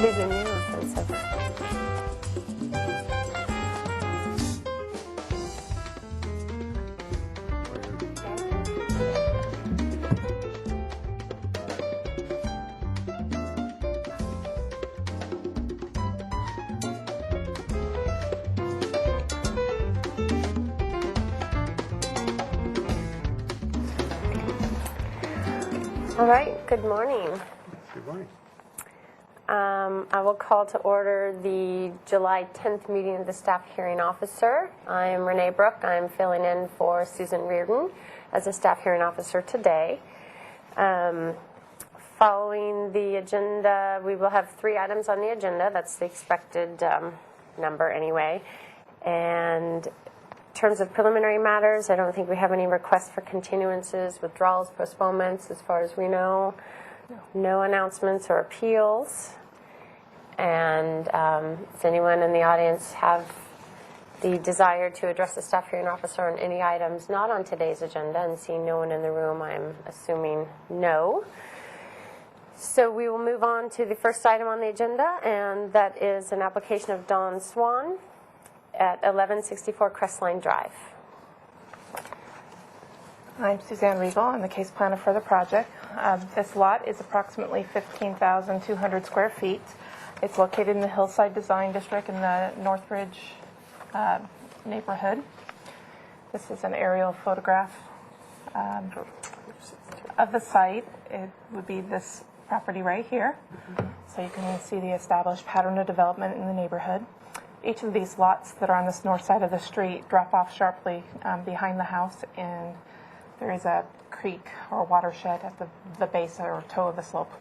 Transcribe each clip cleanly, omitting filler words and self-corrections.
These are new offensive. All right, good morning. Good morning. I will call to order the July 10th meeting of the Staff Hearing Officer. I am Renee Brooke. I'm filling in for Susan Reardon as a Staff Hearing Officer today. Following the agenda, we will have 3 items on the agenda. That's the expected number anyway. And in terms of preliminary matters, I don't think we have any requests for continuances, withdrawals, postponements as far as we know. No announcements or appeals. And does anyone in the audience have the desire to address the Staff Hearing Officer on any items not on today's agenda? And seeing no one in the room, I'm assuming no. So we will move on to the first item on the agenda, and that is an application of Don Swan at 1164 Crestline Drive. I'm Suzanne Riegel. I'm the case planner for the project. This lot is approximately 15,200 square feet. It's located in the Hillside Design District in the Northridge neighborhood. This is an aerial photograph of the site. It would be this property right here. So you can see the established pattern of development in the neighborhood. Each of these lots that are on this north side of the street drop off sharply behind the house, and there is a creek or watershed at the base or toe of the slope.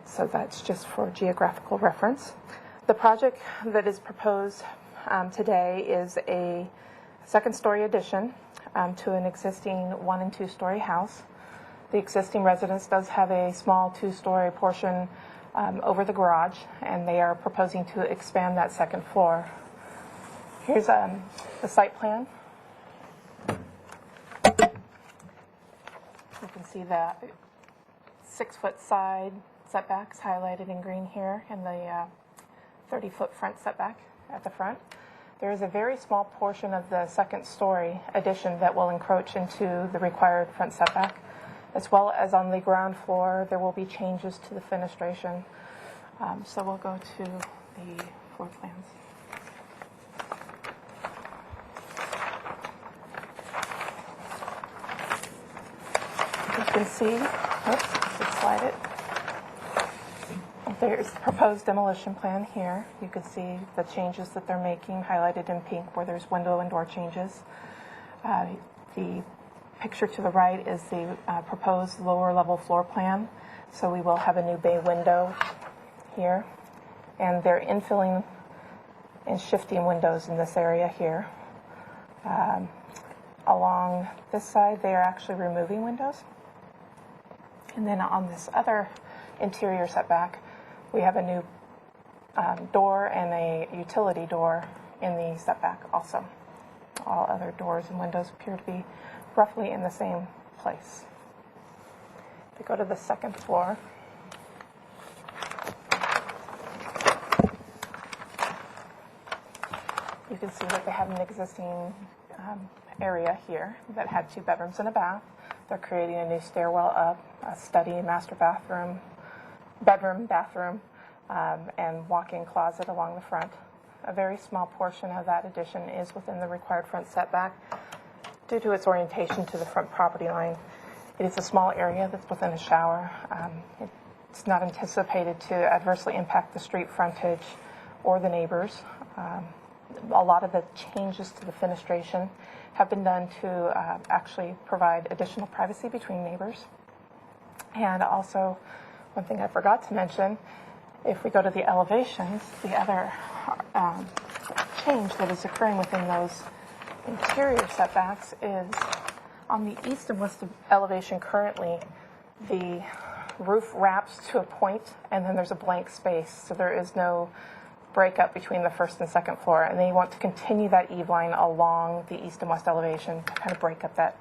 So that's just for geographical reference. The project that is proposed today is a second-story addition to an existing 1- and 2-story house. The existing residence does have a small 2-story portion over the garage, and they are proposing to expand that second floor. Here's the site plan. You can see the 6-foot side setbacks highlighted in green here, and the 30-foot front setback at the front. There is a very small portion of the second-story addition that will encroach into the required front setback, as well as on the ground floor. There will be changes to the fenestration. So we'll go to the floor plans. You can see, let's slide it. There's the proposed demolition plan here. You can see the changes that they're making highlighted in pink where there's window and door changes. The picture to the right is the proposed lower level floor plan. So we will have a new bay window here. And they're infilling and shifting windows in this area here. Along this side, they are actually removing windows. And then on this other interior setback, we have a new door and a utility door in the setback also. All other doors and windows appear to be roughly in the same place. If we go to the second floor, you can see that they have an existing area here that had 2 bedrooms and a bath. They're creating a new stairwell up, a study, master bathroom, bedroom, bathroom, and walk-in closet along the front. A very small portion of that addition is within the required front setback due to its orientation to the front property line. It is a small area that's within a shower. It's not anticipated to adversely impact the street frontage or the neighbors. A lot of the changes to the fenestration have been done to actually provide additional privacy between neighbors. And also, one thing I forgot to mention, if we go to the elevations, the other change that is occurring within those interior setbacks is on the east and west elevation currently, the roof wraps to a point and then there's a blank space. So there is no breakup between the first and second floor. And they want to continue that eave line along the east and west elevation to kind of break up that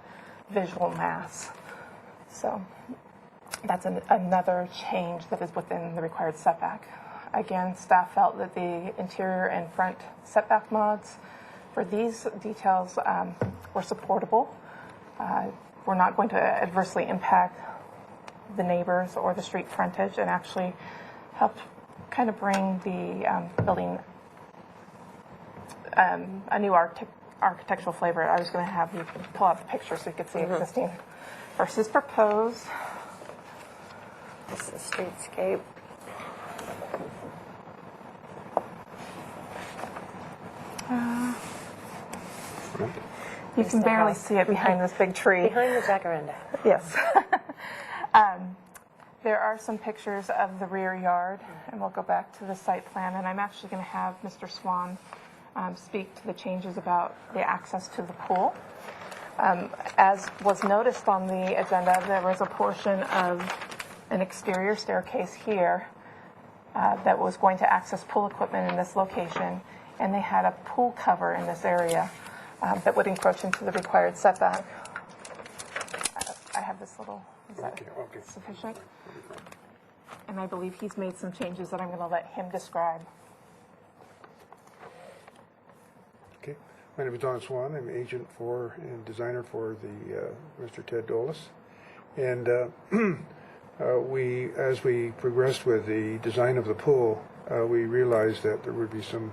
visual mass. So that's another change that is within the required setback. Again, staff felt that the interior and front setback mods for these details were supportable. Were not going to adversely impact the neighbors or the street frontage, and actually helped kind of bring the building a new architectural flavor. I was going to have you pull out the picture so you could see existing versus proposed. This is streetscape. You can barely see it behind this big tree. Behind the jacaranda. Yes. There are some pictures of the rear yard, and we'll go back to the site plan. And I'm actually going to have Mr. Swan speak to the changes about the access to the pool. As was noticed on the agenda, there was a portion of an exterior staircase here that was going to access pool equipment in this location, and they had a pool cover in this area that would encroach into the required setback. I have this little, is that sufficient? And I believe he's made some changes that I'm going to let him describe. Okay. My name is Don Swan. I'm agent for and designer for the Mr. Ted Dolis. And as we progressed with the design of the pool, we realized that there would be some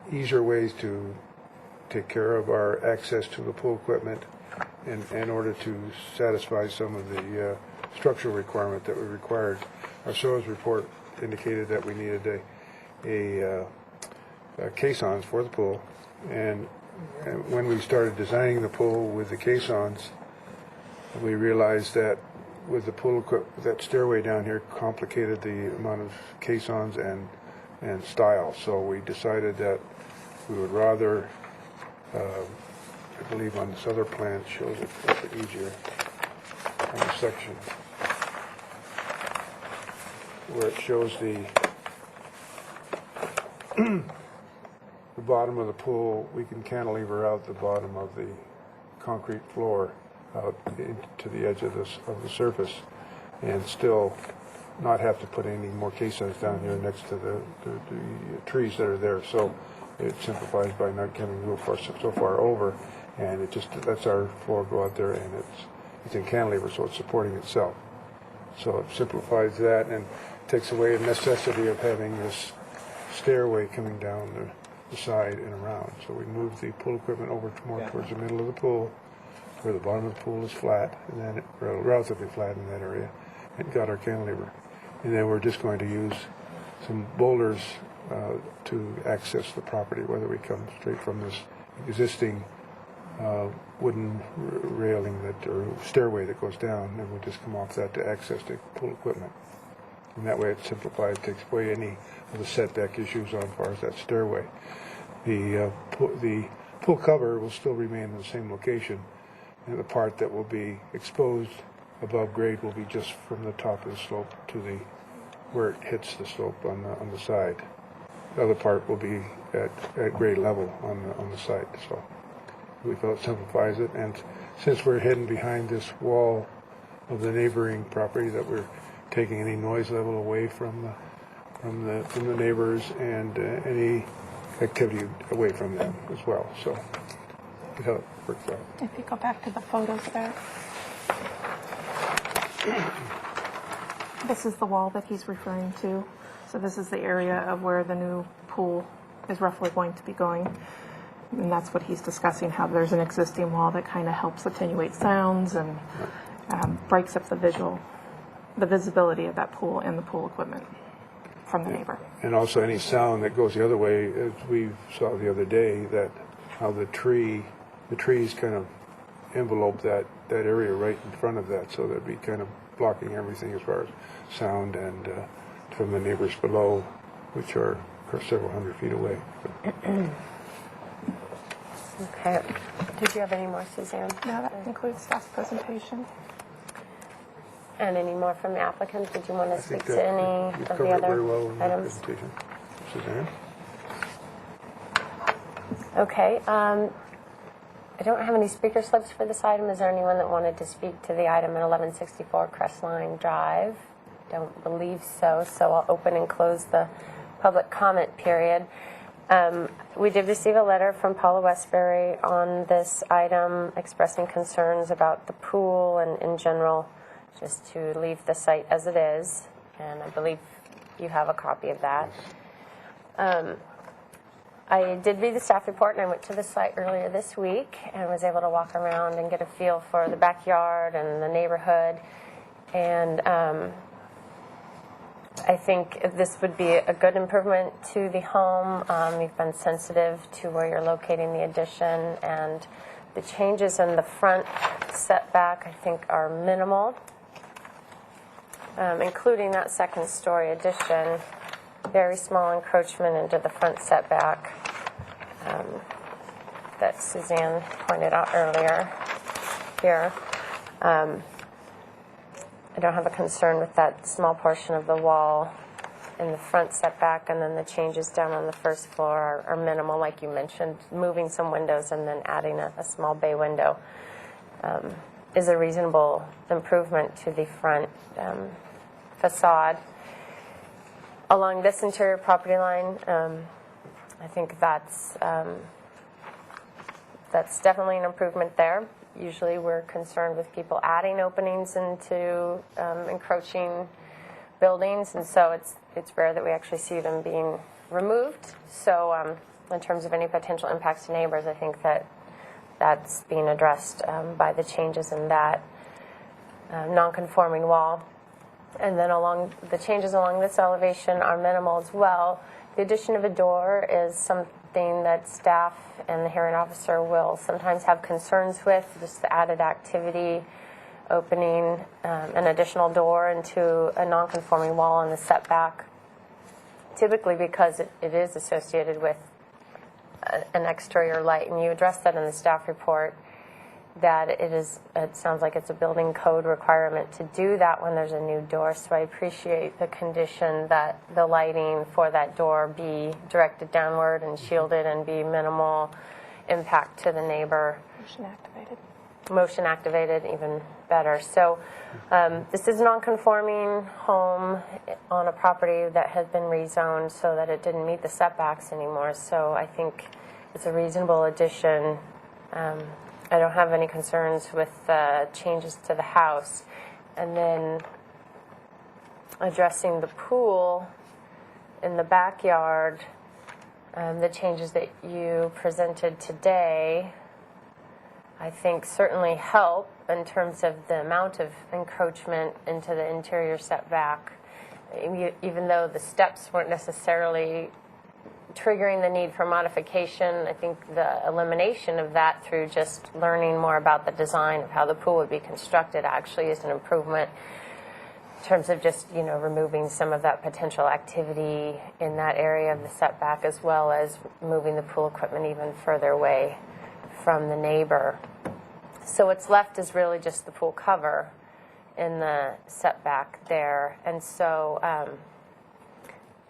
easier ways to take care of our access to the pool equipment in order to satisfy some of the structural requirement that we required. Our SOAS report indicated that we needed a caissons for the pool, and when we started designing the pool with the caissons, we realized that with the pool equipment, that stairway down here complicated the amount of caissons and style. So we decided that we would rather, I believe on this other plan it shows it a little bit easier on the section where it shows the the bottom of the pool. We can cantilever out the bottom of the concrete floor out to the edge of the surface, and still not have to put any more caissons down here next to the trees that are there. So it simplifies by not getting so far over, and it just lets our floor go out there, and it's in cantilever, so it's supporting itself. So it simplifies that and takes away the necessity of having this stairway coming down the side and around. So we moved the pool equipment over more towards the middle of the pool, where the bottom of the pool is flat, and then relatively flat in that area, and got our cantilever. And then we're just going to use some boulders to access the property, whether we come straight from this existing wooden railing or stairway that goes down, and we'll just come off that to access the pool equipment. And that way it simplifies, takes away any of the setback issues on as far as that stairway. The pool cover will still remain in the same location, and the part that will be exposed above grade will be just from the top of the slope to where it hits the slope on the side. The other part will be at grade level on the side. So we felt it simplifies it, and since we're hidden behind this wall of the neighboring property, that we're taking any noise level away from the neighbors and any activity away from them as well. So that's how it works out. If you go back to the photos there. This is the wall that he's referring to. So this is the area of where the new pool is roughly going to be going. And that's what he's discussing, how there's an existing wall that kind of helps attenuate sounds and breaks up the visibility of that pool and the pool equipment from the neighbor. And also any sound that goes the other way, as we saw the other day, that how the trees kind of envelope that area right in front of that, so that'd be kind of blocking everything as far as sound and from the neighbors below, which are several hundred feet away. Okay. Did you have any more, Suzanne? No, that concludes staff's presentation. And any more from the applicant? Did you want to I speak think to any that you've of the covered it very other well in your items? presentation. Suzanne? Okay. I don't have any speaker slips for this item. Is there anyone that wanted to speak to the item at 1164 Crestline Drive? don't believe so, so I'll open and close the public comment period. We did receive a letter from Paula Westbury on this item expressing concerns about the pool and in general just to leave the site as it is, and I believe you have a copy of that. I did read the staff report, and I went to the site earlier this week and was able to walk around and get a feel for the backyard and the neighborhood. And I think this would be a good improvement to the home. You've been sensitive to where you're locating the addition, and the changes in the front setback, I think, are minimal, including that second-story addition. Very small encroachment into the front setback that Suzanne pointed out earlier here. I don't have a concern with that small portion of the wall in the front setback, and then the changes down on the first floor are minimal, like you mentioned. Moving some windows and then adding a small bay window is a reasonable improvement to the front facade. Along this interior property line, I think that's definitely an improvement there. Usually we're concerned with people adding openings into encroaching buildings, and so it's rare that we actually see them being removed. So in terms of any potential impacts to neighbors, I think that's being addressed by the changes in that non-conforming wall. And then the changes along this elevation are minimal as well. The addition of a door is something that staff and the hearing officer will sometimes have concerns with, just the added activity, opening an additional door into a non-conforming wall on the setback, typically because it is associated with an exterior light. And you addressed that in the staff report, that it sounds like it's a building code requirement to do that when there's a new door. So I appreciate the condition that the lighting for that door be directed downward and shielded and be minimal impact to the neighbor. Motion activated, even better. So this is a non-conforming home on a property that has been rezoned so that it didn't meet the setbacks anymore. So I think it's a reasonable addition. I don't have any concerns with changes to the house. And then addressing the pool in the backyard, the changes that you presented today, I think certainly help in terms of the amount of encroachment into the interior setback, even though the steps weren't necessarily triggering the need for modification. I think the elimination of that through just learning more about the design of how the pool would be constructed actually is an improvement in terms of just, removing some of that potential activity in that area of the setback, as well as moving the pool equipment even further away from the neighbor. So what's left is really just the pool cover in the setback there. And so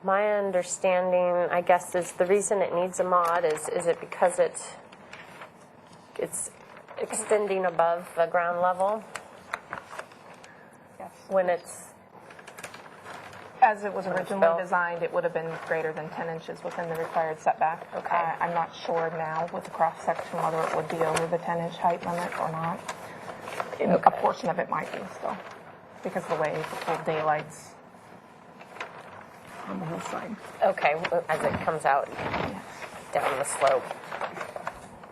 my understanding, I guess, is the reason it needs a mod is it because it's extending above the ground level? Yes. When it's As it was originally built. designed, it would have been greater than 10 inches within the required setback. Okay. I'm not sure now with the cross-section whether it would be over the 10-inch height limit or not. A portion of it might be still, because of the way the full daylight's on the whole side. Okay, as it comes out Yes. down the slope.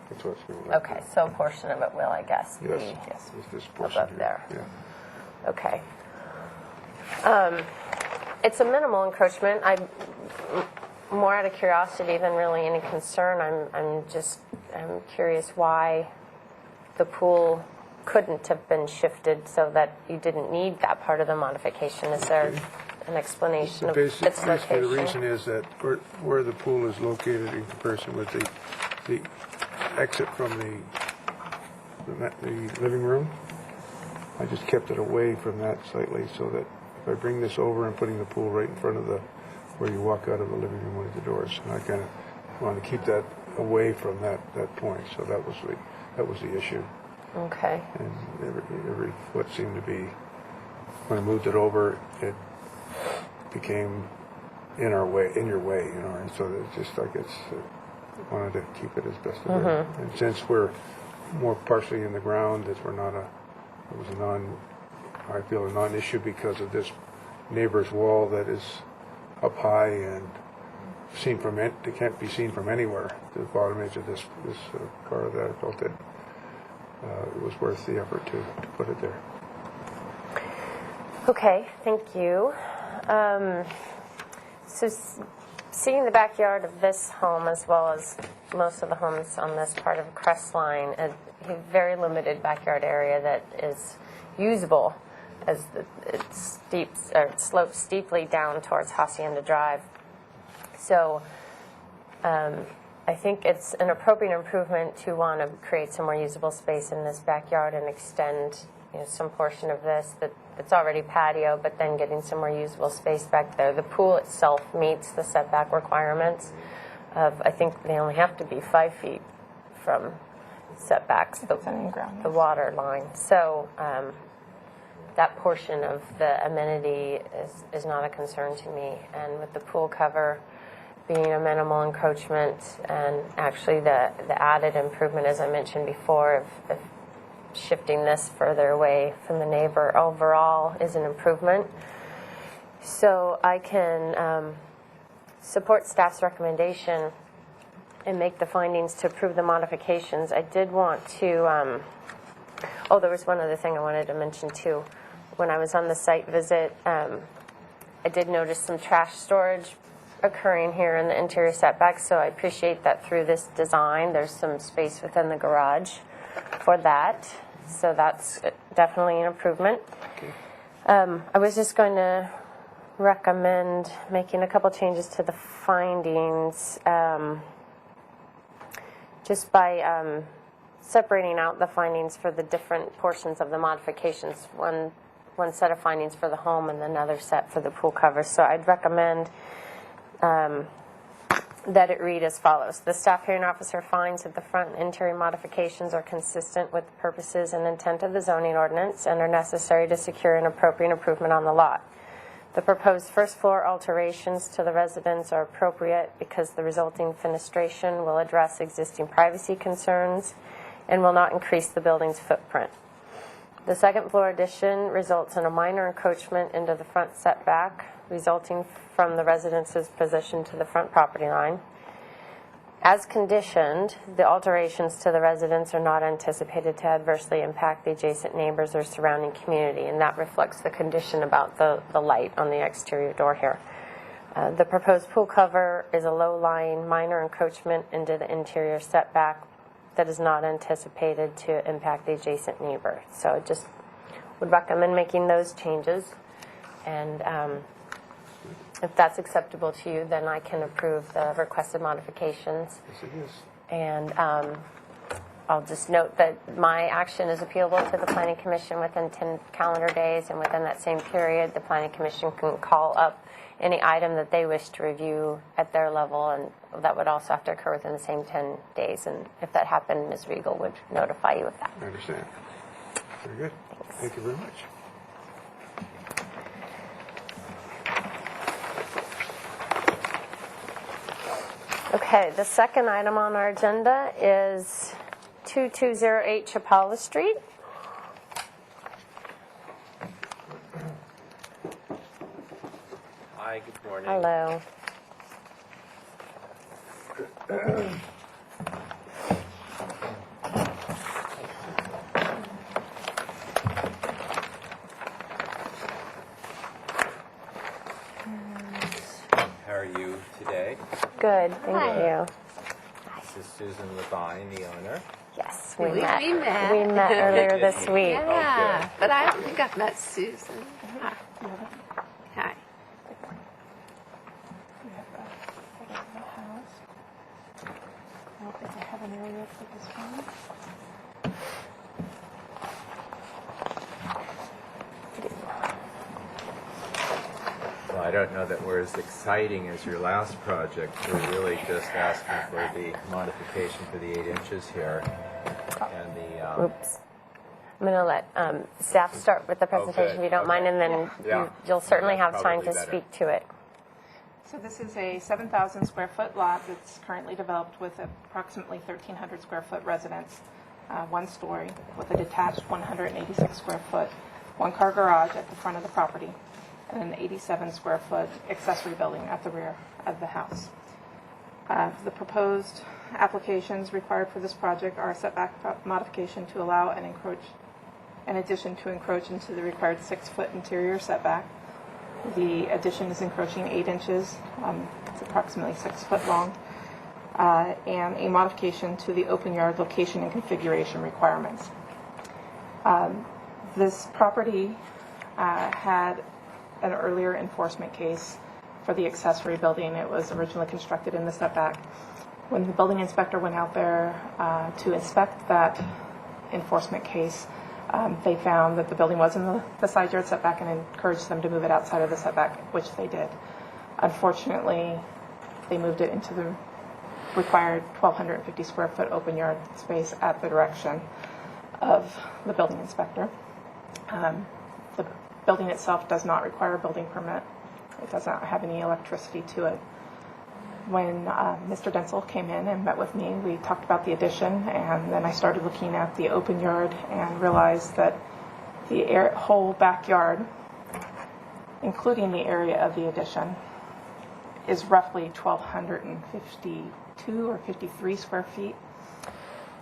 That's what's going on. Okay, so a portion of it will, I guess, Yes. be Yes. It's this portion above here. there. Yeah. Okay. It's a minimal encroachment. I'm more out of curiosity than really any concern. I'm curious why the pool couldn't have been shifted so that you didn't need that part of the modification. Is there an explanation So of its basically, the location? reason is that where the pool is located in comparison with the exit from the living room, I just kept it away from that slightly so that if I bring this over and putting the pool right in front of where you walk out of the living room with the doors, and I kind of want to keep that away from that point. So that was the issue. Okay. And every foot seemed to be, when I moved it over, it became in your way, and so it's just like wanted to keep it as best as we And since we're more partially in the ground, it was I feel a non-issue because of this neighbor's wall that is up high and seen from it. It can't be seen from anywhere. The bottom edge of this car that I felt that it was worth the effort to put it there. Okay, thank you. So seeing the backyard of this home as well as most of the homes on this part of Crestline, a very limited backyard area that is usable as it slopes steeply down towards Hacienda Drive. So I think it's an appropriate improvement to want to create some more usable space in this backyard and extend some portion of this that's already patio, but then getting some more usable space back there. The pool itself meets the setback requirements of, I think they only have to be 5 feet from setbacks, the water line. So that portion of the amenity is not a concern to me. And with the pool cover being a minimal encroachment, and actually the added improvement, as I mentioned before, of shifting this further away from the neighbor overall is an improvement. So I can support staff's recommendation and make the findings to approve the modifications. I did want to, there was one other thing I wanted to mention too. When I was on the site visit, I did notice some trash storage occurring here in the interior setbacks, so I appreciate that through this design there's some space within the garage for that. So that's definitely an improvement. Okay. I was just going to recommend making a couple changes to the findings, just by separating out the findings for the different portions of the modifications. One set of findings for the home and another set for the pool cover. So I'd recommend that it read as follows. The staff hearing officer finds that the front and interior modifications are consistent with the purposes and intent of the zoning ordinance and are necessary to secure an appropriate improvement on the lot. The proposed first floor alterations to the residence are appropriate because the resulting fenestration will address existing privacy concerns and will not increase the building's footprint. The second floor addition results in a minor encroachment into the front setback, resulting from the residence's position to the front property line. As conditioned, the alterations to the residence are not anticipated to adversely impact the adjacent neighbors or surrounding community, and that reflects the condition about the light on the exterior door here. The proposed pool cover is a low-lying minor encroachment into the interior setback that is not anticipated to impact the adjacent neighbor. So I just would recommend making those changes, and if that's acceptable to you, then I can approve the requested modifications. Yes, it is. And I'll just note that my action is appealable to the Planning Commission within 10 calendar days, and within that same period, the Planning Commission can call up any item that they wish to review at their level, and that would also have to occur within the same 10 days. And if that happened, Ms. Regal would notify you of that. I understand. Very good. Thanks. Thank you very much. Okay, the second item on our agenda is 2208 Chapala Street. Hi, good morning. Hello. How are you today? Good, thank you. This is Susan Levine, the owner. Yes, We met. We met earlier this week. Yeah, but I don't think I've met Susan. Hi. Hi. We have a photo of the house. I don't think I have an area for this one. Well, I don't know that we're as exciting as your last project. We're really just asking for the modification for the 8 inches here. And the Oops. I'm going to let staff start with the presentation, if you don't mind, and then Yeah. you'll certainly That's have time to probably better. speak to it. So this is a 7,000 square foot lot that's currently developed with approximately 1,300 square foot residence, one story, with a detached 186 square foot, one-car garage at the front of the property, and an 87 square foot accessory building at the rear of the house. The proposed applications required for this project are a setback modification to allow an addition to encroach into the required 6-foot interior setback. The addition is encroaching 8 inches, it's approximately 6 foot long, and a modification to the open yard location and configuration requirements. This property had an earlier enforcement case for the accessory building. It was originally constructed in the setback. When the building inspector went out there to inspect that enforcement case, they found that the building was in the side yard setback and encouraged them to move it outside of the setback, which they did. Unfortunately, they moved it into the required 1,250 square foot open yard space at the direction of the building inspector. The building itself does not require a building permit. It does not have any electricity to it. When Mr. Dentzel came in and met with me, we talked about the addition, and then I started looking at the open yard and realized that the whole backyard, including the area of the addition, is roughly 1,252 or 53 square feet,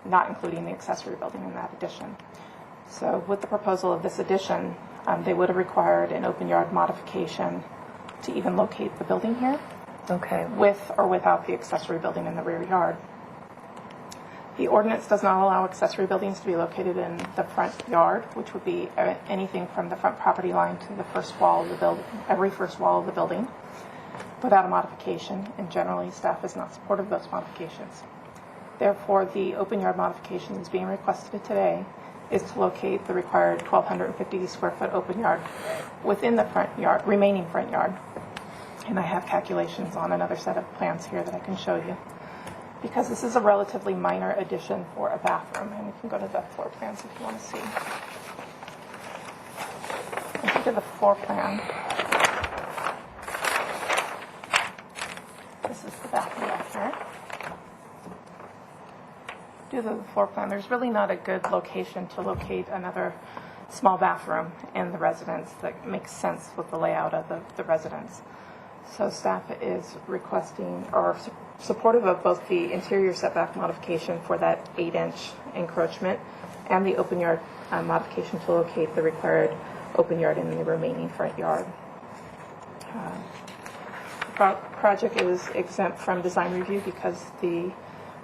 not including the accessory building in that addition. So with the proposal of this addition, they would have required an open yard modification to even locate the building here, Okay. with or without the accessory building in the rear yard. The ordinance does not allow accessory buildings to be located in the front yard, which would be anything from the front property line to the first wall of the building, every first wall of the building, without a modification, and generally staff is not supportive of those modifications. Therefore, the open yard modification that's being requested today is to locate the required 1,250 square foot open yard within the front yard, remaining front yard. And I have calculations on another set of plans here that I can show you. Because this is a relatively minor addition for a bathroom, and we can go to the floor plans if you want to see. If you go to the floor plan, this is the bathroom back here. Due to the floor plan, there's really not a good location to locate another small bathroom in the residence that makes sense with the layout of the residence. So staff is requesting or supportive of both the interior setback modification for that 8-inch encroachment and the open yard modification to locate the required open yard in the remaining front yard. The project is exempt from design review because the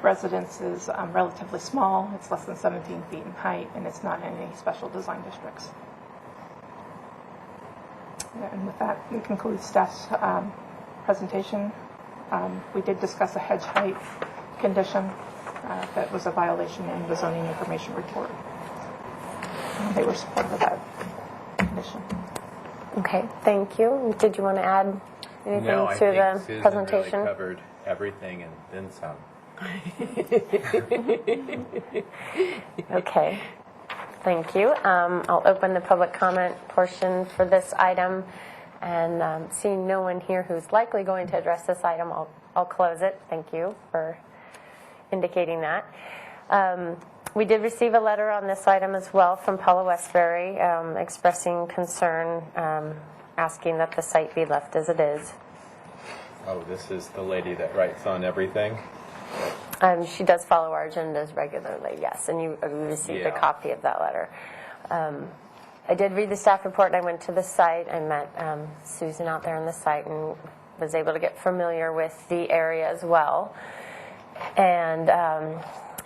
residence is relatively small. It's less than 17 feet in height, and it's not in any special design districts. And with that, we conclude staff's presentation. We did discuss a hedge height condition that was a violation in the zoning information report. And they were supportive of that condition. Okay, thank you. Did you want to add anything No, I to think the Susan presentation? really covered everything and then some. Okay, thank you. I'll open the public comment portion for this item, and seeing no one here who's likely going to address this item, I'll close it. Thank you for indicating that. We did receive a letter on this item as well from Paula Westbury expressing concern, asking that the site be left as it is. Oh, this is the lady that writes on everything? She does follow our agendas regularly, yes, and you received a Yeah. copy of that letter. I did read the staff report, and I went to the site. I met Susan out there on the site and was able to get familiar with the area as well. And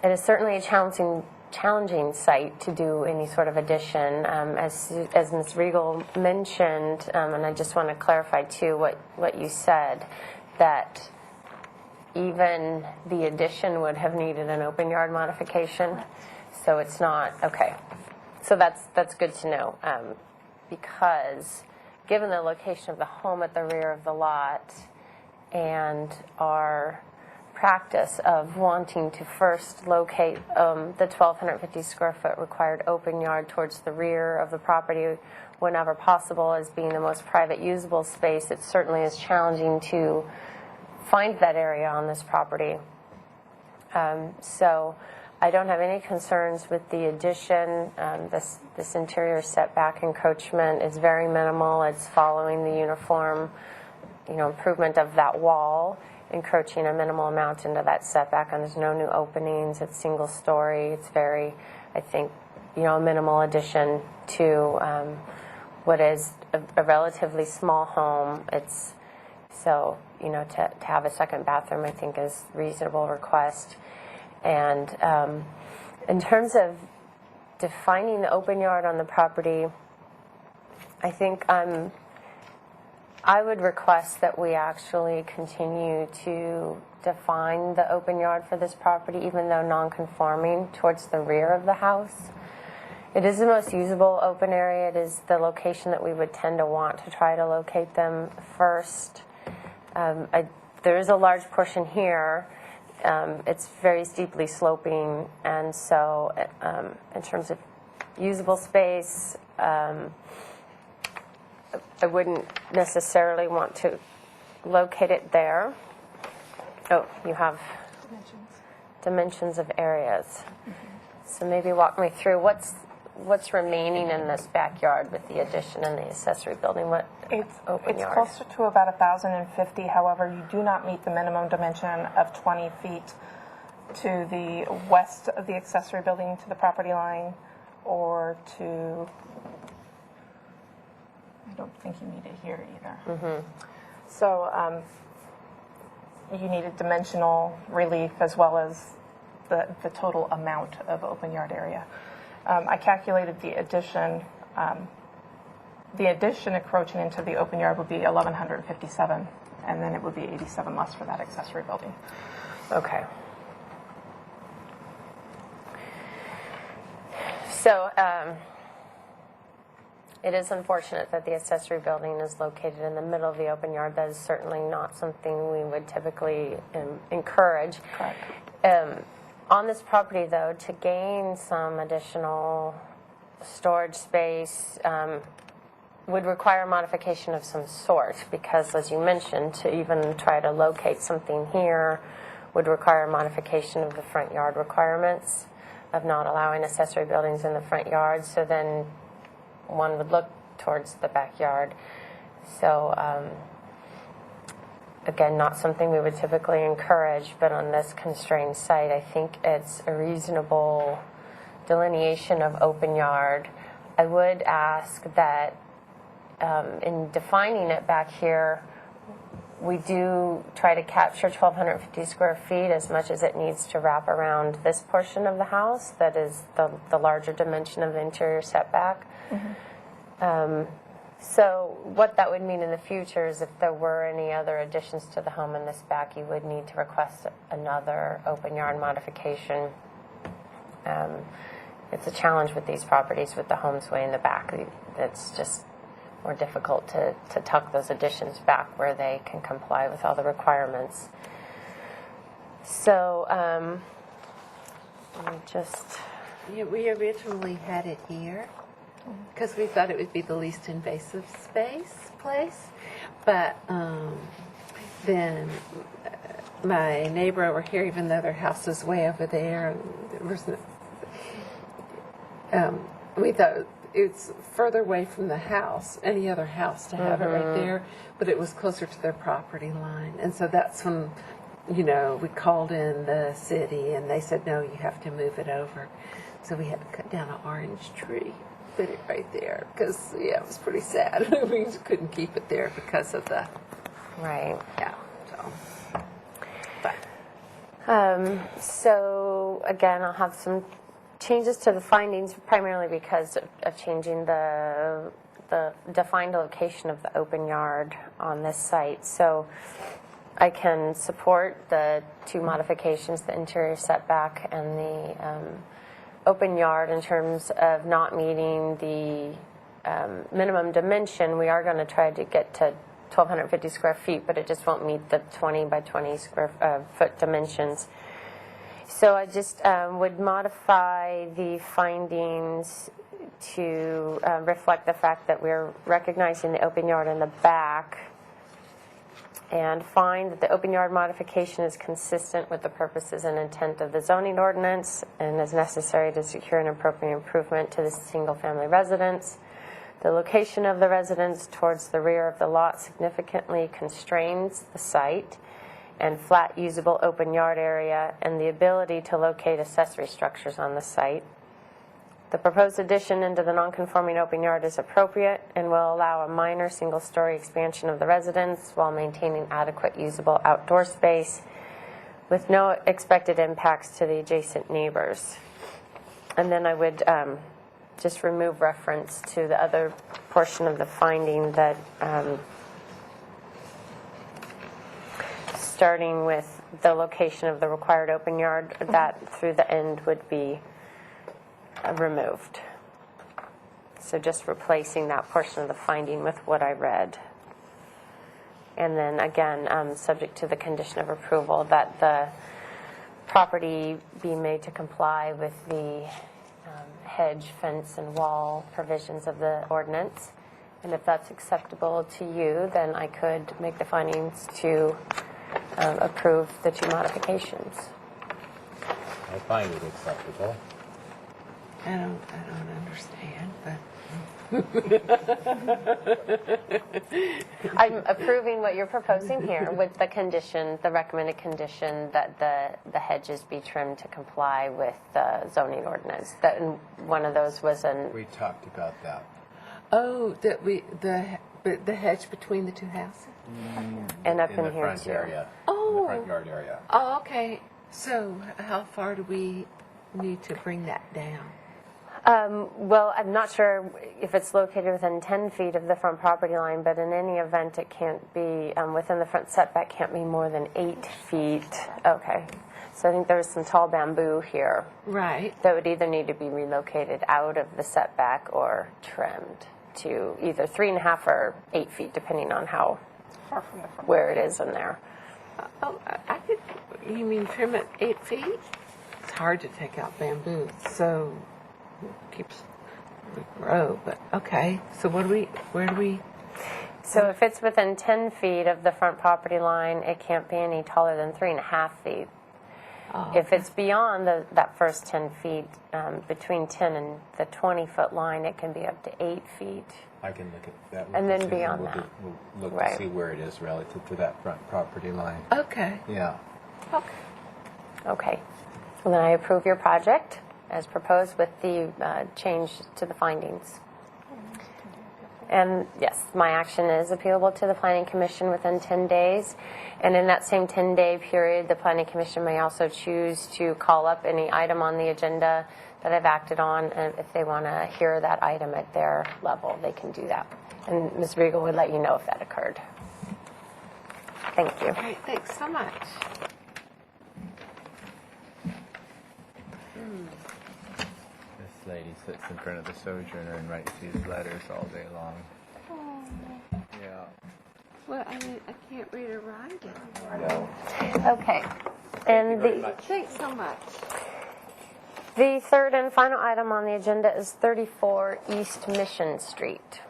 it is certainly a challenging site to do any sort of addition. As Ms. Riegel mentioned, and I just want to clarify too what you said, that even the addition would have needed an open yard modification. So it's not, okay. So that's good to know, because given the location of the home at the rear of the lot and our practice of wanting to first locate the 1,250 square foot required open yard towards the rear of the property whenever possible as being the most private usable space, it certainly is challenging to find that area on this property. So I don't have any concerns with the addition. This interior setback encroachment is very minimal. It's following the uniform, improvement of that wall, encroaching a minimal amount into that setback, and there's no new openings. It's single story. It's very, I think, a minimal addition to what is a relatively small home. So, to have a second bathroom, I think, is a reasonable request. And in terms of defining the open yard on the property, I think I would request that we actually continue to define the open yard for this property, even though non-conforming, towards the rear of the house. It is the most usable open area. It is the location that we would tend to want to try to locate them first. There is a large portion here. It's very steeply sloping, and so in terms of usable space, I wouldn't necessarily want to locate it there. Oh, you have dimensions of areas. So maybe walk me through what's remaining in this backyard with the addition and the accessory building. What open It's yard? closer to about 1,050. However, you do not meet the minimum dimension of 20 feet to the west of the accessory building to the property line, or to, I don't think you need it here either. So you need a dimensional relief as well as the total amount of open yard area. I calculated the addition. The addition encroaching into the open yard would be 1,157, and then it would be 87 less for that accessory building. Okay. So it is unfortunate that the accessory building is located in the middle of the open yard. That is certainly not something we would typically encourage. Correct. On this property, though, to gain some additional storage space would require modification of some sort, because, as you mentioned, to even try to locate something here would require modification of the front yard requirements of not allowing accessory buildings in the front yard. So then one would look towards the backyard. So again, not something we would typically encourage, but on this constrained site, I think it's a reasonable delineation of open yard. I would ask that in defining it back here, we do try to capture 1,250 square feet as much as it needs to wrap around this portion of the house. That is the larger dimension of the interior setback. So what that would mean in the future is if there were any other additions to the home in this back, you would need to request another open yard modification. It's a challenge with these properties with the homes way in the back. It's just more difficult to tuck those additions back where they can comply with all the requirements. So let me just... Yeah, we originally had it here because we thought it would be the least invasive place. But then my neighbor over here, even though their house is way over there, we thought it's further away from the house, any other house, to have it right there, but it was closer to their property line. And so that's when, we called in the city and they said, no, you have to move it over. So we had to cut down an orange tree, put it right there, because, it was pretty sad. We just couldn't keep it there because of the... Right. Yeah, so... But. So again, I'll have some changes to the findings, primarily because of changing the defined location of the open yard on this site. So I can support the two modifications, the interior setback and the open yard, in terms of not meeting the minimum dimension. We are going to try to get to 1,250 square feet, but it just won't meet the 20 by 20 square foot dimensions. So I just would modify the findings to reflect the fact that we're recognizing the open yard in the back, and find that the open yard modification is consistent with the purposes and intent of the zoning ordinance and is necessary to secure an appropriate improvement to the single-family residence. The location of the residence towards the rear of the lot significantly constrains the site and flat usable open yard area and the ability to locate accessory structures on the site. The proposed addition into the non-conforming open yard is appropriate and will allow a minor single-story expansion of the residence while maintaining adequate usable outdoor space with no expected impacts to the adjacent neighbors. And then I would just remove reference to the other portion of the finding that starting with the location of the required open yard, that through the end would be removed. So just replacing that portion of the finding with what I read. And then again, subject to the condition of approval that the property be made to comply with the hedge, fence, and wall provisions of the ordinance. And if that's acceptable to you, then I could make the findings to approve the two modifications. I find it acceptable. I don't understand, but I'm approving what you're proposing here with the condition, the recommended condition that the hedges be trimmed to comply with the zoning ordinance. That one of those was an We talked about that. the hedge between the two houses. and up In in the here front too. area. Oh. In the front yard area. Oh, okay. So how far do we need to bring that down? Well, I'm not sure if it's located within 10 feet of the front property line, but in any event, it can't be, within the front setback can't be more than 8 feet. Okay. So I think there's some tall bamboo here Right. that would either need to be relocated out of the setback or trimmed to either 3.5 or 8 feet, depending on how, Far from the front. where it is in there. Oh, I could. You mean trim it 8 feet? It's hard to take out bamboo, so it keeps grow. But okay. So where do we? So if it's within 10 feet of the front property line, it can't be any taller than 3.5 feet. Oh, If it's beyond that first 10 feet, between 10 and the 20-foot line, it can be up to 8 feet. I can look at that. And then see, beyond we'll that. We'll look Right. to see where it is relative to that front property line. Okay. Yeah. Okay. Okay. Well, then I approve your project as proposed with the change to the findings. And yes, my action is appealable to the Planning Commission within 10 days. And in that same 10-day period, the Planning Commission may also choose to call up any item on the agenda that I've acted on. And if they want to hear that item at their level, they can do that. And Ms. Riegel would let you know if that occurred. Thank you. Great. Thanks so much. This lady sits in front of the Sojourner and writes these letters all day long. Yeah. Well, I can't read or write it. No. Okay. And Thanks so much. the third and final item on the agenda is 34 East Mission Street.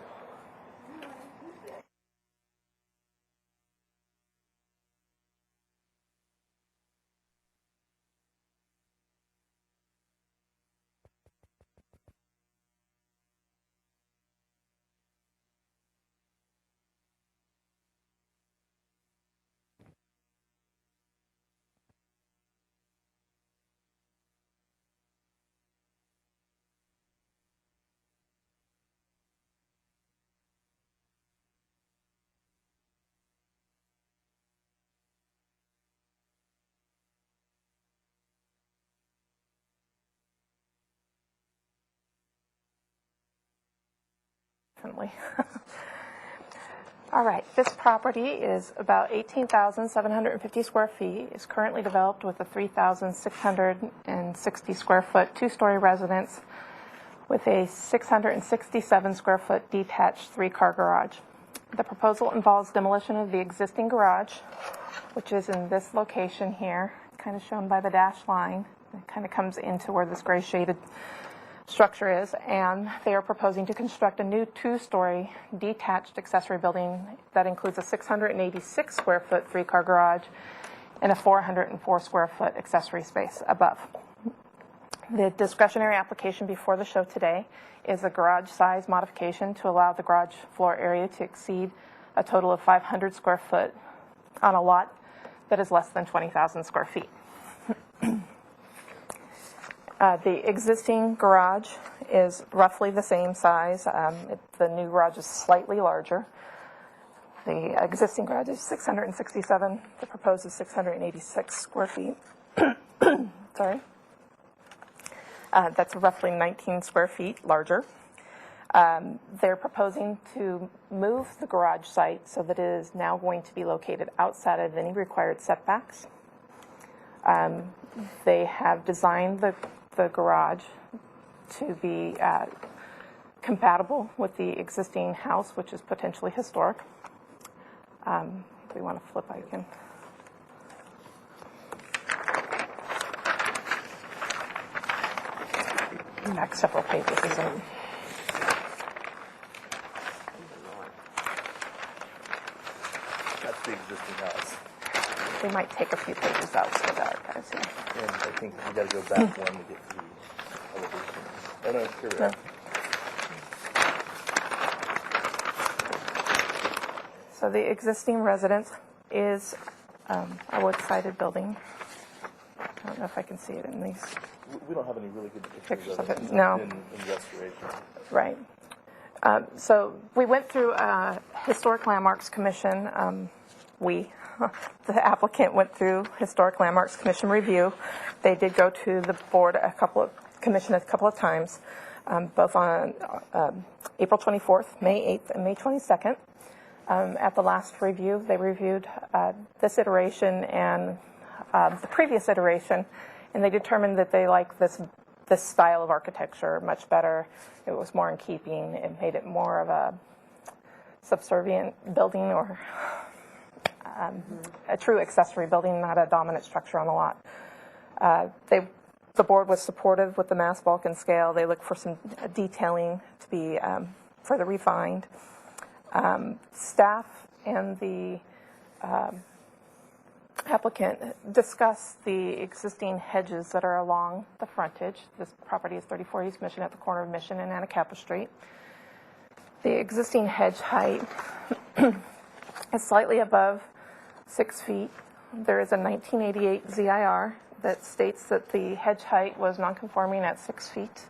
Differently. All right, this property is about 18,750 square feet. It's currently developed with a 3,660 square foot two-story residence with a 667 square foot detached three-car garage. The proposal involves demolition of the existing garage, which is in this location here, kind of shown by the dashed line. It kind of comes into where this gray shaded structure is, and they are proposing to construct a new 2-story detached accessory building that includes a 686 square foot 3-car garage and a 404 square foot accessory space above. The discretionary application before the show today is a garage size modification to allow the garage floor area to exceed a total of 500 square foot on a lot that is less than 20,000 square feet. The existing garage is roughly the same size. The new garage is slightly larger. The existing garage is 667. The proposed is 686 square feet. Sorry. That's roughly 19 square feet larger. They're proposing to move the garage site so that it is now going to be located outside of any required setbacks. They have designed the garage to be compatible with the existing house, which is potentially historic. If we want to flip, I can. Back several pages. So. That's the existing house. They might take a few pages out for the archives here. And I think we got to go back one to get the elevation. Oh, no, here we are. So the existing residence is a wood-sided building. I don't know if I can see it in these. We don't have any really good Pictures of it. it, no. In restoration. Right. So we went through a Historic Landmarks Commission. The applicant went through Historic Landmarks Commission review. They did go to the board commission a couple of times, both on April 24th, May 8th, and May 22nd. At the last review, they reviewed this iteration and the previous iteration, and they determined that they like this style of architecture much better. It was more in keeping. It made it more of a subservient building or a true accessory building, not a dominant structure on the lot. The board was supportive with the mass bulk and scale. They looked for some detailing to be further refined. Staff and the applicant discussed the existing hedges that are along the frontage. This property is 34 East Mission at the corner of Mission and Anacapa Street. The existing hedge height is slightly above 6 feet. There is a 1988 ZIR that states that the hedge height was nonconforming at 6 feet.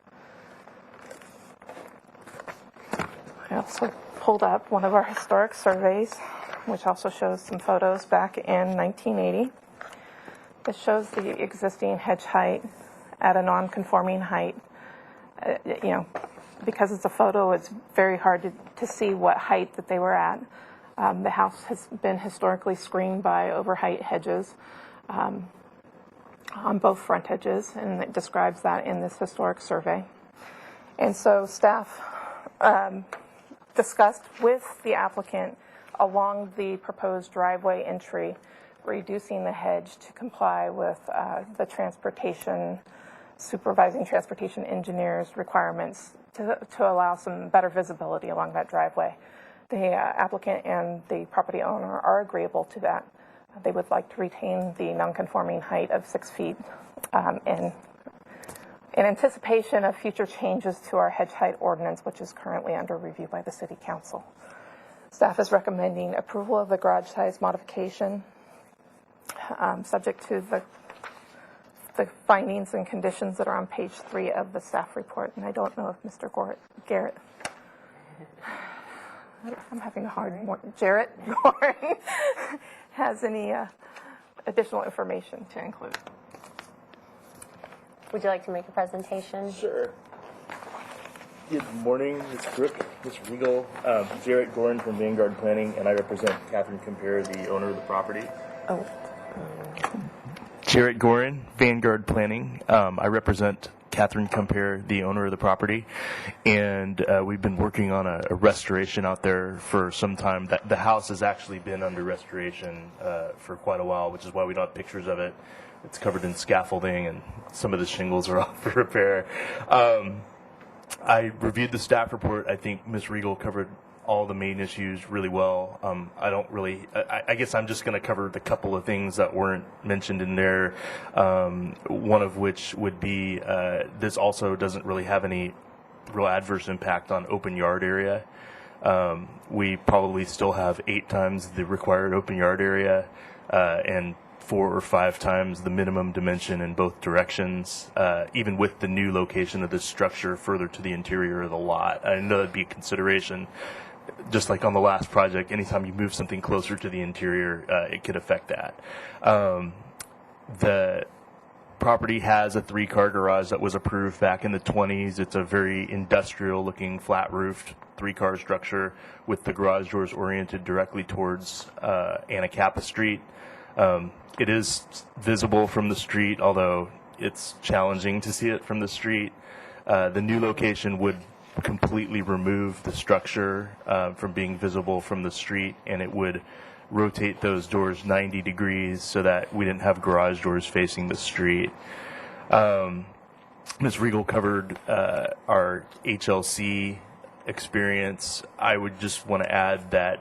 I also pulled up one of our historic surveys, which also shows some photos back in 1980. This shows the existing hedge height at a non-conforming height. Because it's a photo, it's very hard to see what height that they were at. The house has been historically screened by overheight hedges on both front edges, and it describes that in this historic survey. And so staff discussed with the applicant along the proposed driveway entry, reducing the hedge to comply with the supervising transportation engineers requirements to allow some better visibility along that driveway. The applicant and the property owner are agreeable to that. They would like to retain the nonconforming height of 6 feet in anticipation of future changes to our hedge height ordinance, which is currently under review by the City Council. Staff is recommending approval of the garage size modification, subject to the findings and conditions that are on page 3 of the staff report. And I don't know if Mr. Garrett, I'm having a hard one. Jarrett Gorin has any additional information to include. Would you like to make a presentation? Sure. Good morning, Ms. Brooke, Mr. Regal. Jarrett Gorin from Vanguard Planning, and I represent Catherine Compare, the owner of the property. Oh. Jarrett Gorin, Vanguard Planning. I represent Catherine Compere, the owner of the property, and we've been working on a restoration out there for some time. The house has actually been under restoration for quite a while, which is why we don't have pictures of it. It's covered in scaffolding, and some of the shingles are off for repair. I reviewed the staff report. I think Ms. Regal covered all the main issues really well. I guess I'm just going to cover the couple of things that weren't mentioned in there. One of which would be this also doesn't really have any real adverse impact on open yard area. We probably still have 8 times the required open yard area and 4 or 5 times the minimum dimension in both directions, even with the new location of this structure further to the interior of the lot. I know that'd be a consideration. Just like on the last project, anytime you move something closer to the interior, it could affect that. The property has a 3-car garage that was approved back in the 20s. It's a very industrial-looking, flat-roofed 3-car structure with the garage doors oriented directly towards Anacapa Street. It is visible from the street, although it's challenging to see it from the street. The new location would completely remove the structure from being visible from the street, and it would rotate those doors 90 degrees so that we didn't have garage doors facing the street. Ms. Regal covered our HLC experience. I would just want to add that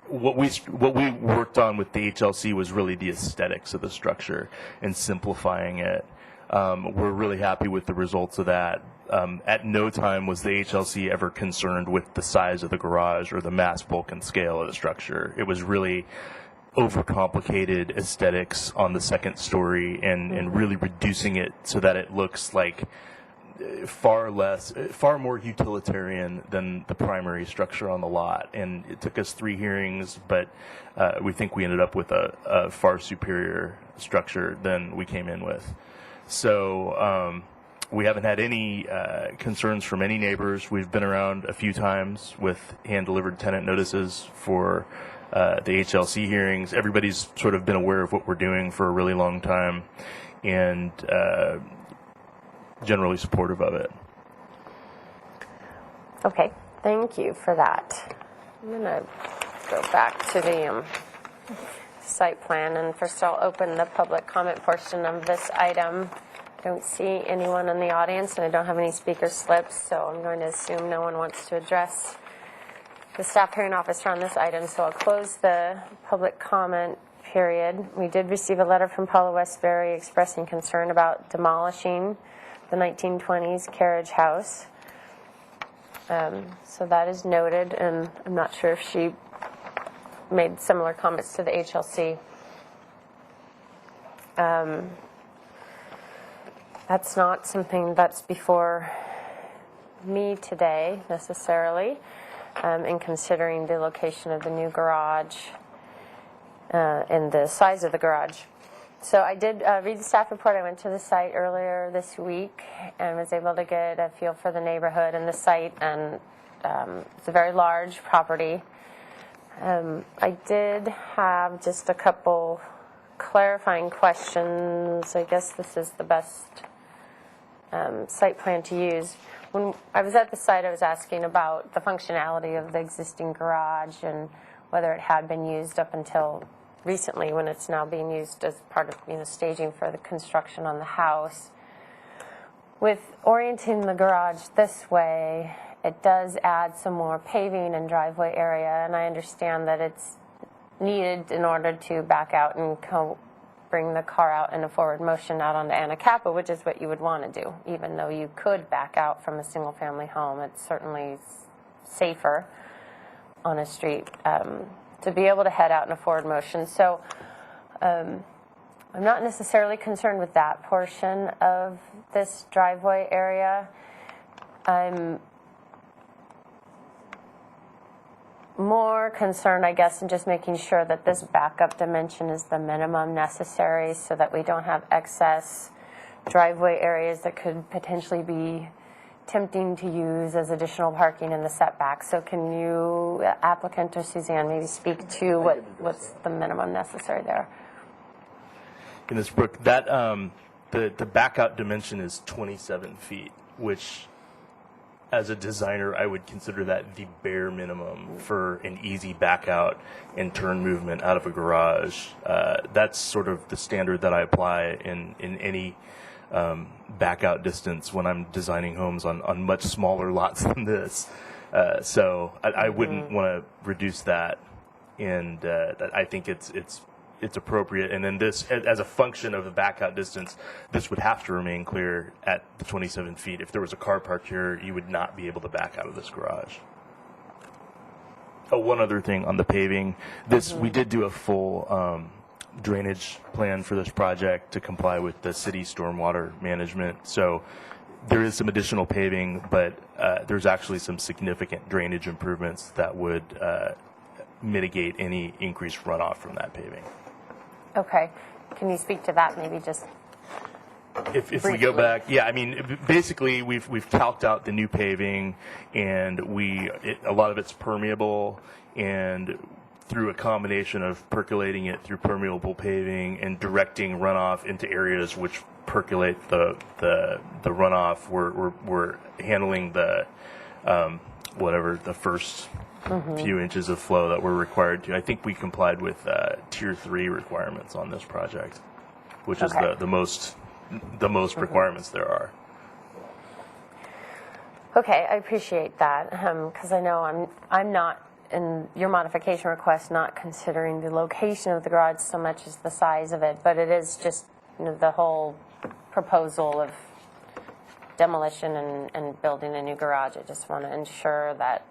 what we worked on with the HLC was really the aesthetics of the structure and simplifying it. We're really happy with the results of that. At no time was the HLC ever concerned with the size of the garage or the mass, bulk, and scale of the structure. It was really overcomplicated aesthetics on the second story and really reducing it so that it looks like far more utilitarian than the primary structure on the lot. And it took us 3 hearings, but we think we ended up with a far superior structure than we came in with. So we haven't had any concerns from any neighbors. We've been around a few times with hand-delivered tenant notices for the HLC hearings. Everybody's sort of been aware of what we're doing for a really long time and generally supportive of it. Okay, thank you for that. I'm going to go back to the site plan, and first I'll open the public comment portion of this item. I don't see anyone in the audience, and I don't have any speaker slips, so I'm going to assume no one wants to address the staff hearing officer on this item, so I'll close the public comment period. We did receive a letter from Paula Westbury expressing concern about demolishing the 1920s carriage house. So that is noted, and I'm not sure if she made similar comments to the HLC. That's not something that's before me today necessarily, in considering the location of the new garage and the size of the garage. So I did read the staff report. I went to the site earlier this week and was able to get a feel for the neighborhood and the site, and it's a very large property. I did have just a couple clarifying questions. I guess this is the best site plan to use. When I was at the site, I was asking about the functionality of the existing garage and whether it had been used up until recently, when it's now being used as part of staging for the construction on the house. With orienting the garage this way, it does add some more paving and driveway area, and I understand that it's needed in order to back out and bring the car out in a forward motion out onto Anacapa, which is what you would want to do. Even though you could back out from a single-family home, it's certainly safer on a street to be able to head out in a forward motion. So I'm not necessarily concerned with that portion of this driveway area. I'm more concerned, I guess, in just making sure that this backup dimension is the minimum necessary so that we don't have excess driveway areas that could potentially be tempting to use as additional parking in the setback. So can you, applicant or Suzanne, maybe speak to what's the minimum necessary there? In this, Brooke, that the back out dimension is 27 feet, which as a designer, I would consider that the bare minimum for an easy back out and turn movement out of a garage. That's sort of the standard that I apply in any back out distance when I'm designing homes on much smaller lots than this. So I wouldn't want to reduce that, and I think it's appropriate. And then this, as a function of the back out distance, this would have to remain clear at the 27 feet. If there was a car parked here, you would not be able to back out of this garage. Oh, one other thing on the paving. We did do a full drainage plan for this project to comply with the city stormwater management. So there is some additional paving, but there's actually some significant drainage improvements that would mitigate any increased runoff from that paving. Okay. Can you speak to that maybe just If we go briefly? back, yeah, I mean, basically we've calced out the new paving, and a lot of it's permeable, and through a combination of percolating it through permeable paving and directing runoff into areas which percolate the runoff, we're handling the whatever the first few inches of flow that we're required to. I think we complied with Tier 3 requirements on this project, which is Okay. the most requirements there are. Okay, I appreciate that, because I know I'm not, in your modification request, not considering the location of the garage so much as the size of it, but it is just, the whole proposal of demolition and building a new garage. I just want to ensure that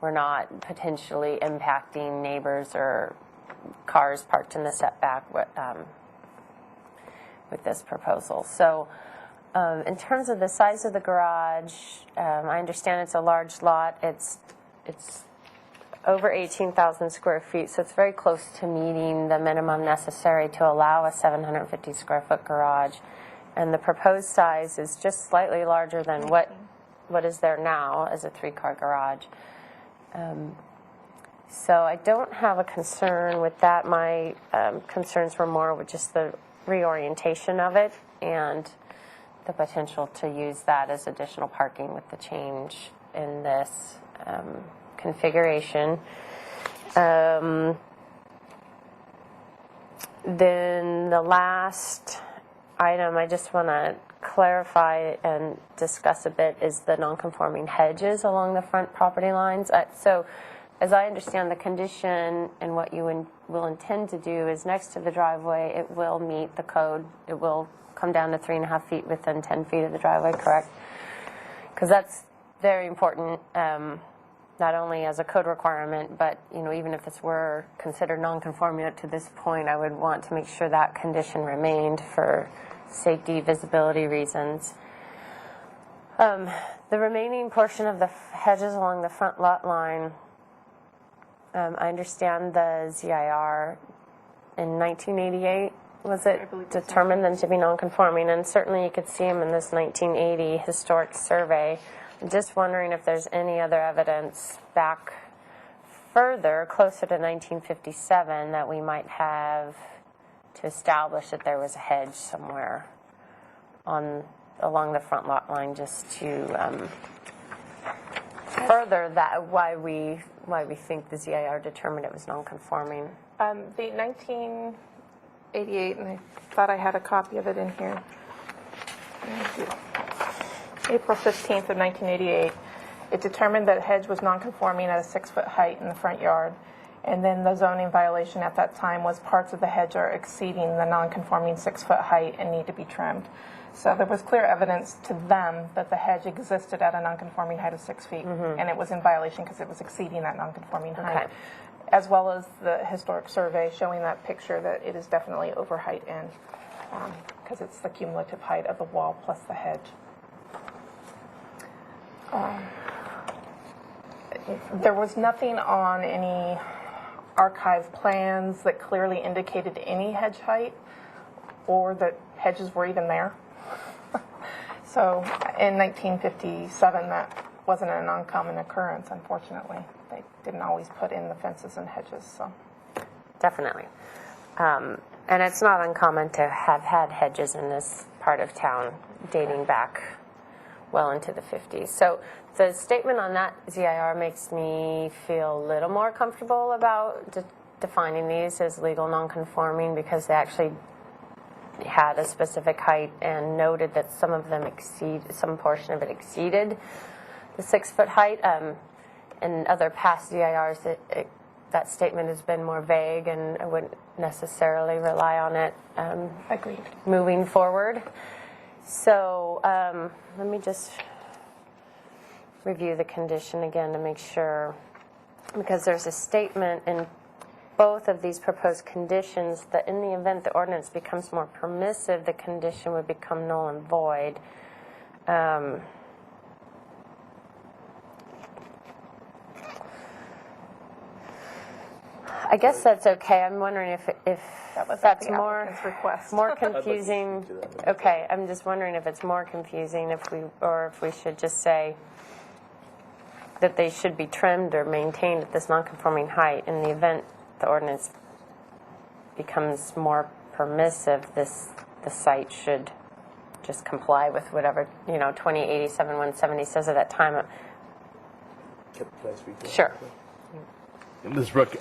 we're not potentially impacting neighbors or cars parked in the setback with this proposal. So in terms of the size of the garage, I understand it's a large lot. It's over 18,000 square feet, so it's very close to meeting the minimum necessary to allow a 750 square foot garage. And the proposed size is just slightly larger than what is there now as a 3-car garage. So I don't have a concern with that. My concerns were more with just the reorientation of it and the potential to use that as additional parking with the change in this configuration. Then the last item I just want to clarify and discuss a bit is the non-conforming hedges along the front property lines. So as I understand the condition and what you will intend to do is next to the driveway, it will meet the code. It will come down to 3.5 feet within 10 feet of the driveway, correct? Because that's very important, not only as a code requirement, but even if this were considered non-conforming up to this point, I would want to make sure that condition remained for safety, visibility reasons. The remaining portion of the hedges along the front lot line, I understand the ZIR in 1988, was it determined them to be non-conforming? And certainly you could see them in this 1980 historic survey. I'm just wondering if there's any other evidence back further, closer to 1957, that we might have to establish that there was a hedge somewhere along the front lot line, just to further that why we think the ZIR determined it was non-conforming. The 1988, and I thought I had a copy of it in here. April 15th of 1988, it determined that hedge was non-conforming at a 6-foot height in the front yard. And then the zoning violation at that time was parts of the hedge are exceeding the non-conforming 6-foot height and need to be trimmed. So there was clear evidence to them that the hedge existed at a non-conforming height of 6 feet, and it was in violation because it was exceeding that non-conforming height, as well as the historic survey showing that picture that it is definitely over height in, because it's the cumulative height of the wall plus the hedge. There was nothing on any archive plans that clearly indicated any hedge height or that hedges were even there. So in 1957, that wasn't an uncommon occurrence, unfortunately. They didn't always put in the fences and hedges. So Definitely. And it's not uncommon to have had hedges in this part of town dating back well into the 50s. So the statement on that ZIR makes me feel a little more comfortable about defining these as legal nonconforming, because they actually had a specific height and noted that some portion of it exceeded the 6-foot height. In other past ZIRs, that statement has been more vague, and I wouldn't necessarily rely on it Agreed. moving forward. So let me just review the condition again to make sure, because there's a statement in both of these proposed conditions that in the event the ordinance becomes more permissive, the condition would become null and void. I guess that's okay. I'm wondering if That was that's the more applicant's request. more confusing. Okay, I'm just wondering if it's more confusing if we should just say that they should be trimmed or maintained at this nonconforming height. In the event the ordinance becomes more permissive, the site should just comply with whatever 2087-170 says at that time. Sure. Ms. Brooke,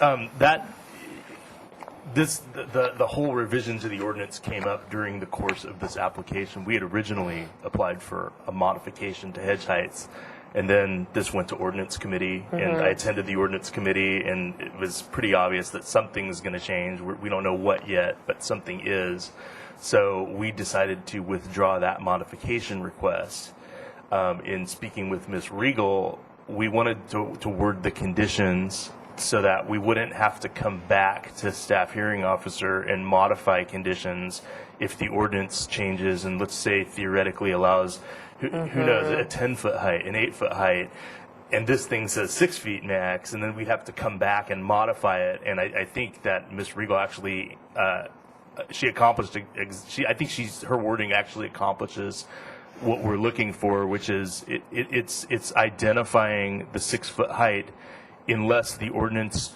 the whole revision to the ordinance came up during the course of this application. We had originally applied for a modification to hedge heights, and then this went to ordinance committee, and I attended the ordinance committee, and it was pretty obvious that something's going to change. We don't know what yet, but something is. So we decided to withdraw that modification request. In speaking with Ms. Regal, we wanted to word the conditions so that we wouldn't have to come back to staff hearing officer and modify conditions if the ordinance changes and, let's say, theoretically allows, who knows, a 10-foot height, an 8-foot height, and this thing says 6 feet max, and then we have to come back and modify it. And I think that Ms. Regal actually, she accomplished, I think her wording actually accomplishes what we're looking for, which is it's identifying the 6-foot height unless the ordinance,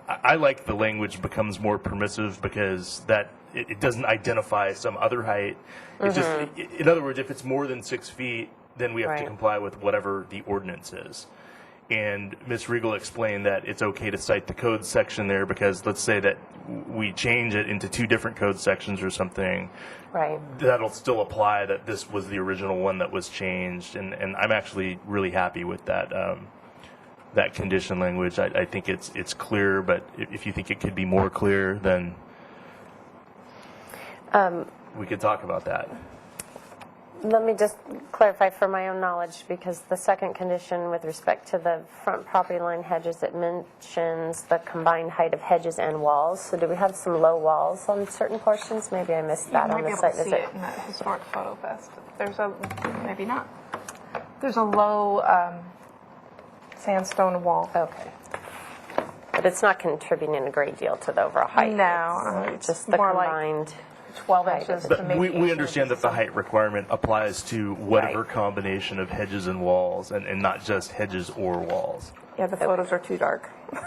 I like the language becomes more permissive, because that it doesn't identify some other height. It's just, in other words, if it's more than 6 feet, then we have to comply with whatever the ordinance is. And Ms. Regal explained that it's okay to cite the code section there, because let's say that we change it into 2 different code sections or something. Right. That'll still apply that this was the original one that was changed. And I'm actually really happy with that. That condition language. I think it's clear, but if you think it could be more clear, then we could talk about that. Let me just clarify for my own knowledge, because the second condition with respect to the front property line hedges, it mentions the combined height of hedges and walls. So do we have some low walls on certain portions? Maybe I missed that on the site You might be able to see visit. it in that historic photo vest. Maybe not. There's a low sandstone wall. Okay. But it's not contributing a great deal to the overall height. No, It's just the more like combined. 12 inches to But maybe we 8 understand that inches. the height requirement applies to whatever Right. combination of hedges and walls, and not just hedges or walls. Yeah, the photos are too dark. In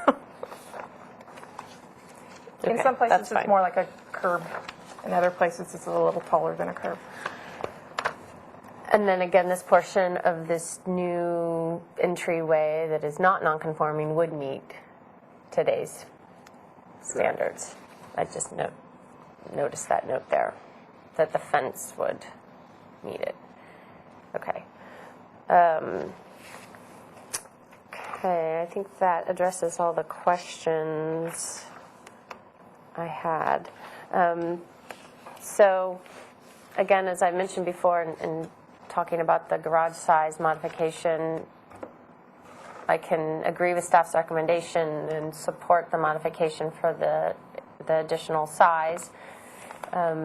Okay, some places, that's it's fine. more like a curb. In other places, it's a little taller than a curb. And then again, this portion of this new entryway that is not nonconforming would meet today's standards. I just noticed that note there, that the fence would meet it. Okay. Okay, I think that addresses all the questions I had. So, again, as I mentioned before, in talking about the garage size modification, I can agree with staff's recommendation and support the modification for the additional size.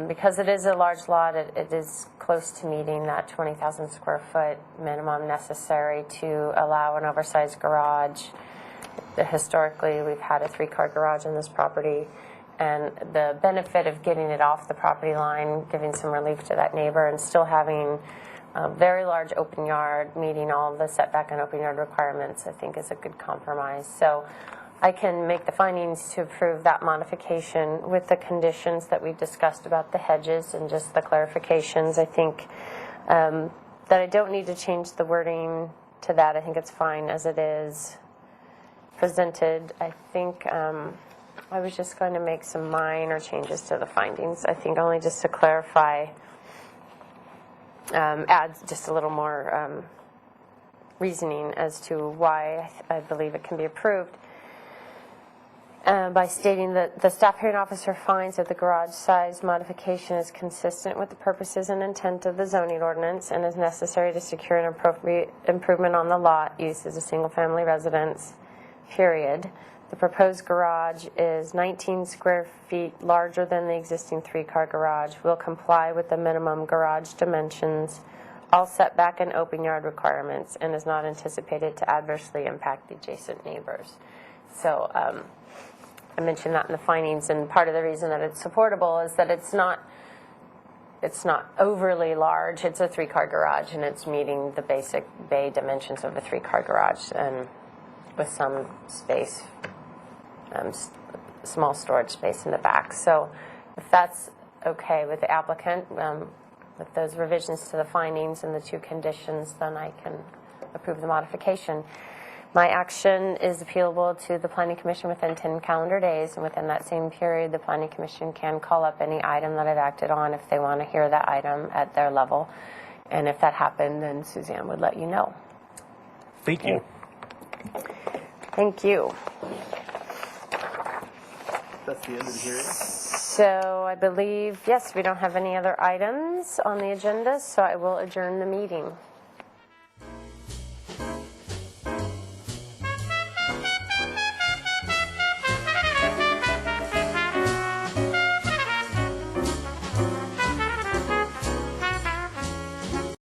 Because it is a large lot, it is close to meeting that 20,000 square foot minimum necessary to allow an oversized garage. Historically, we've had a 3-car garage in this property, and the benefit of getting it off the property line, giving some relief to that neighbor, and still having a very large open yard, meeting all the setback and open yard requirements, I think is a good compromise. So I can make the findings to approve that modification with the conditions that we discussed about the hedges and just the clarifications. I think that I don't need to change the wording to that. I think it's fine as it is presented. I think I was just going to make some minor changes to the findings. I think only just to clarify, add just a little more reasoning as to why I believe it can be approved. By stating that the staff hearing officer finds that the garage size modification is consistent with the purposes and intent of the zoning ordinance and is necessary to secure an appropriate improvement on the lot used as a single-family residence, period. The proposed garage is 19 square feet larger than the existing 3-car garage, will comply with the minimum garage dimensions, all setback and open yard requirements, and is not anticipated to adversely impact the adjacent neighbors. So I mentioned that in the findings, and part of the reason that it's supportable is that it's not overly large. It's a 3-car garage, and it's meeting the basic bay dimensions of a 3-car garage, and with some space, small storage space in the back. So if that's okay with the applicant, with those revisions to the findings and the 2 conditions, then I can approve the modification. My action is appealable to the Planning Commission within 10 calendar days, and within that same period, the Planning Commission can call up any item that I've acted on if they want to hear that item at their level. And if that happened, then Suzanne would let you know. Thank you. Thank you. That's the end of the hearing. So I believe, yes, we don't have any other items on the agenda, so I will adjourn the meeting.